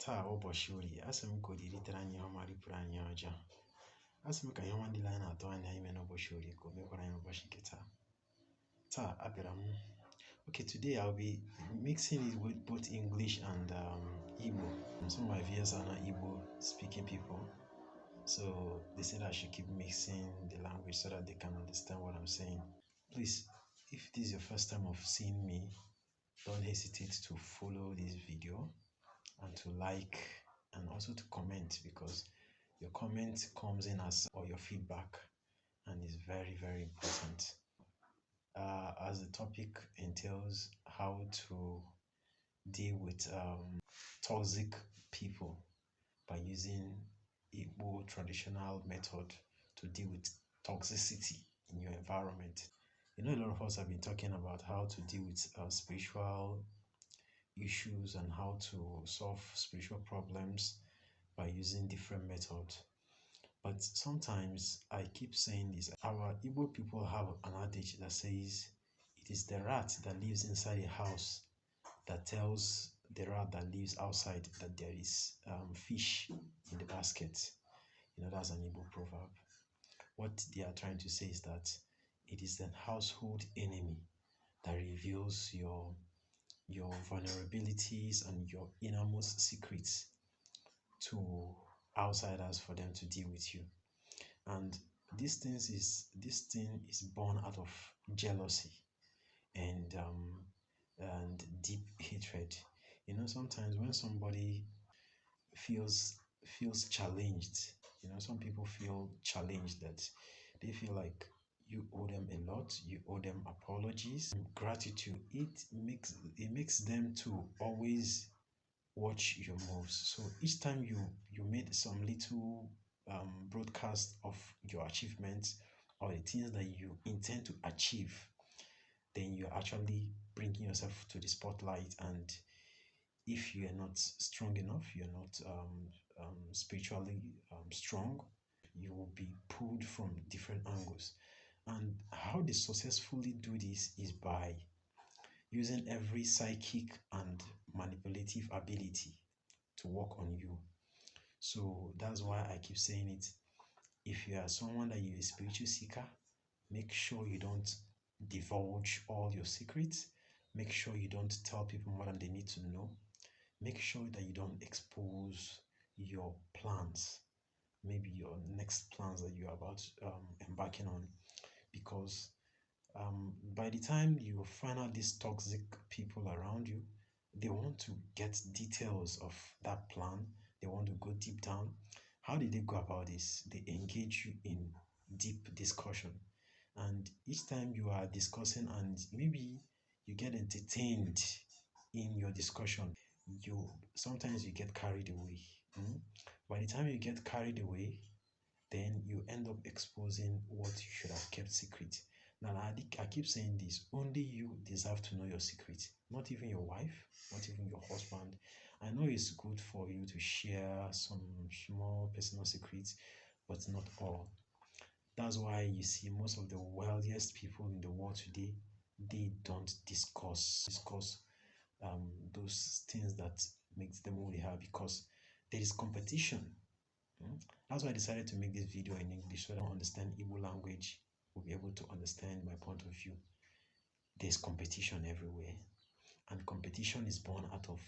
taa ụbọchị Orie, asị m ka odiritere anyị ihe ọma ripụrụ anyị ọjọọ. Asị m ka ihe ọma ndị anyị na-atụ anya ime n'ụbọchị Orie ka o mekwara anyị ụbọchị nke taa. Abịara m. Okay, today I'll be mixing it with both English and Igbo. Some of my viewers are not Igbo speaking people, so they said I should keep mixing the language so that they can understand what I'm saying. Please, if this is your first time of seeing me, don't hesitate to follow this video and to like and also to comment, because your comment comes in as or your feedback and is very, very important. As the topic entails how to deal with toxic people by using Igbo traditional method to deal with toxicity in your environment. You know, a lot of us have been talking about how to deal with spiritual issues and how to solve spiritual problems by using different methods. But sometimes I keep saying this. Our Igbo people have an adage that says it is the rat that lives inside a house that tells the rat that lives outside that there is fish in the basket. You know, that's an Igbo proverb. What they are trying to say is that it is the household enemy that reveals your vulnerabilities and your innermost secrets to outsiders for them to deal with you. And this thing is born out of jealousy and deep hatred. You know, sometimes when somebody feels challenged, you know, some people feel challenged, that they feel like you owe them a lot, you owe them apologies, gratitude. It makes them to always watch your moves. So each time you made some little broadcast of your achievements or the things that you intend to achieve, then you're actually bringing yourself to the spotlight. And if you are not strong enough, you're not spiritually strong, you will be pulled from different angles. And how they successfully do this is by using every psychic and manipulative ability to work on you. So that's why I keep saying it. If you are someone that you're a spiritual seeker, make sure you don't divulge all your secrets. Make sure you don't tell people more than they need to know. Make sure that you don't expose your plans, maybe your next plans that you're about embarking on, because by the time you find out these toxic people around you, they want to get details of that plan. They want to go deep down. How did they go about this? They engage you in deep discussion, and each time you are discussing and maybe you get entertained in your discussion, sometimes you get carried away. By the time you get carried away, then you end up exposing what you should have kept secret. Now, I keep saying this, only you deserve to know your secret, not even your wife, not even your husband. I know it's good for you to share some small personal secrets, but not all. That's why you see most of the wealthiest people in the world today, they don't discuss those things that makes them who they are, because there is competition. That's why I decided to make this video in English, so that I understand Igbo language will be able to understand my point of view. There's competition everywhere, and competition is born out of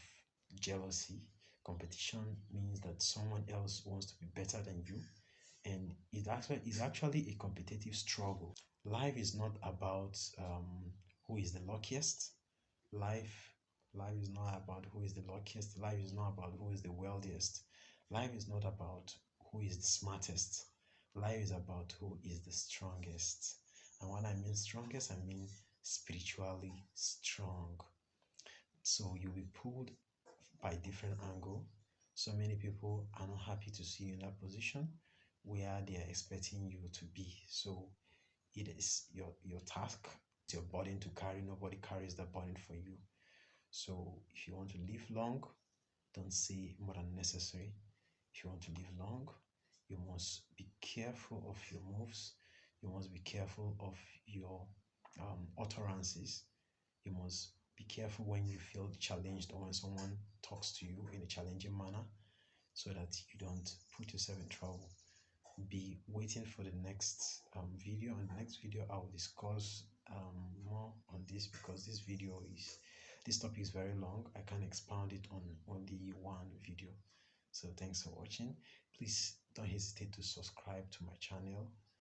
jealousy. Competition means that someone else wants to be better than you, and it actually a competitive struggle. Life is not about who is the luckiest. Life is not about who is the luckiest. Life is not about who is the wealthiest. Life is not about who is the smartest. Life is about who is the strongest. And when I mean strongest, I mean spiritually strong. So you'll be pulled by different angle. So many people are not happy to see you in that position where they are expecting you to be. So it is your task, it's your burden to carry. Nobody carries the burden for you. So if you want to live long, don't say more than necessary. If you want to live long, you must be careful of your moves. You must be careful of your utterances. You must be careful when you feel challenged or when someone talks to you in a challenging manner. so that you don't put yourself in trouble. Be waiting for the next video. On the next video, I will discuss more on this, because this topic is very long. I can't expound it on only one video. So thanks for watching. Please don't hesitate to subscribe to my channel